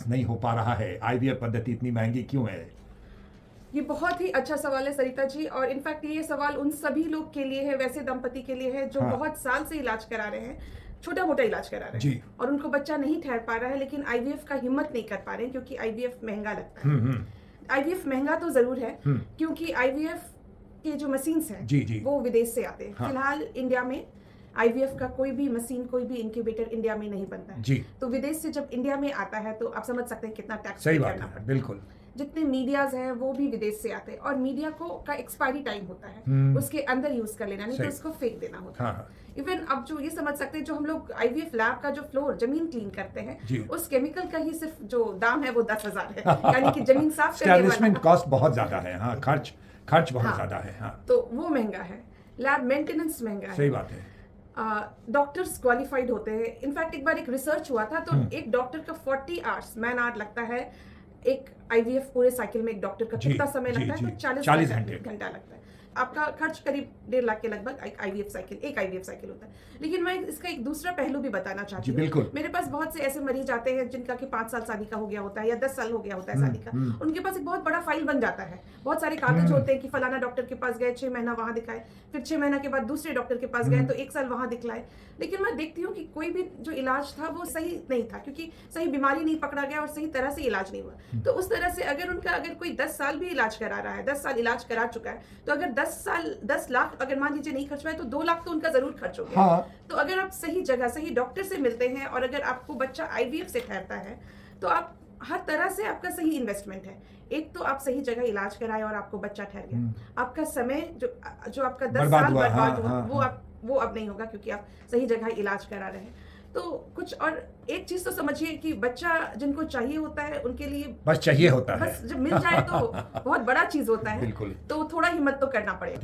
नहीं हो पा रहा है? आईवीएफ पद्धति इतनी महंगी क्यों है? ये बहुत ही अच्छा सवाल है सरिता जी, और इनफैक्ट ये सवाल उन सभी लोग के लिए है, वैसे दंपति के लिए है जो हाँ। बहुत साल से इलाज करा रहे हैं, छोटा मोटा इलाज करा रहे जी। हैं और उनको बच्चा नहीं ठहर पा रहा है, लेकिन आईवीएफ का हिम्मत नहीं कर पा रहे हैं क्योंकि आईवीएफ महंगा लगता है। आईवीएफ महंगा तो जरूर है क्योंकि आईवीएफ के जो मशीन्स हैं जी, जी। वो विदेश से आते हैं। हाँ। फिलहाल इंडिया में आईवीएफ का कोई भी मशीन, कोई भी इंक्यूबेटर इंडिया में नहीं बनता है। जी। तो विदेश से जब इंडिया में आता है तो आप समझ सकते हैं कितना टैक्स सही पे बात करना है, पड़ता है। बिल्कुल। जितने मीडियाज हैं वो भी विदेश से आते हैं और मीडिया को का एक्सपायरी टाइम होता है, उसके अंदर यूज कर लेना, नहीं तो सही। उसको फेंक देना होता हाँ, है। हाँ। इवन अब जो ये समझ सकते हैं, जो हम लोग आईवीएफ लैब का जो फ्लोर जमीन क्लीन करते जी। हैं, उस केमिकल का ही सिर्फ जो दाम है वो 10,000 है, यानी कि जमीन साफ करने एस्टैब्लिशमेंट वाला। कॉस्ट बहुत ज्यादा है। हाँ, खर्च बहुत हाँ। ज्यादा है। हाँ, तो वो महंगा है, लैब मेंटेनेंस महंगा है। सही बात है। डॉक्टर्स क्वालिफाइड होते हैं। इनफैक्ट एक बार एक रिसर्च हुआ था तो एक डॉक्टर का 40 आवर्स मैन आवर लगता है। एक आईवीएफ पूरे साइकिल में एक डॉक्टर का जी, कितना समय जी, लगता है? जी। तो 40 40 घंटा लगता है। आपका खर्च करीब 1.5 लाख के लगभग एक आईवीएफ साइकिल होता है। लेकिन मैं इसका एक दूसरा पहलू भी बताना चाहती जी, हूँ। बिल्कुल। मेरे पास बहुत से ऐसे मरीज आते हैं जिनका कि 5 साल शादी का हो गया होता है या 10 साल हो गया होता है शादी का। उनके पास एक बहुत बड़ा फाइल बन जाता है, बहुत सारे कागज होते हैं कि फलाना डॉक्टर के पास गए, 6 महीना वहां दिखाए, फिर 6 महीना के बाद दूसरे डॉक्टर के पास गए तो 1 साल वहां दिखलाए। लेकिन मैं देखती हूँ कि कोई भी जो इलाज था वो सही नहीं था, क्योंकि सही बीमारी नहीं पकड़ा गया और सही तरह से इलाज नहीं हुआ। तो उस तरह से अगर कोई 10 साल भी इलाज करा रहा है, 10 साल इलाज करा चुका है, तो अगर 10 लाख अगर मान लीजिए नहीं खर्च हुआ है तो 2 लाख तो उनका जरूर खर्च हो गया। हाँ। तो अगर आप सही जगह सही डॉक्टर से मिलते हैं और अगर आपको बच्चा आईवीएफ से ठहरता है तो आप हर तरह से आपका सही इन्वेस्टमेंट है। एक तो आप सही जगह इलाज कराए और आपको बच्चा ठहर गया। आपका समय जो आपका 10 साल बर्बाद हुआ, वो अब नहीं होगा क्योंकि आप सही जगह इलाज करा रहे हैं। तो कुछ और एक चीज तो समझिए कि बच्चा जिनको चाहिए होता है उनके लिए बस चाहिए होता है। बस जब मिल जाए तो बहुत बड़ा चीज होता है। बिल्कुल। तो थोड़ा हिम्मत तो करना पड़ेगा।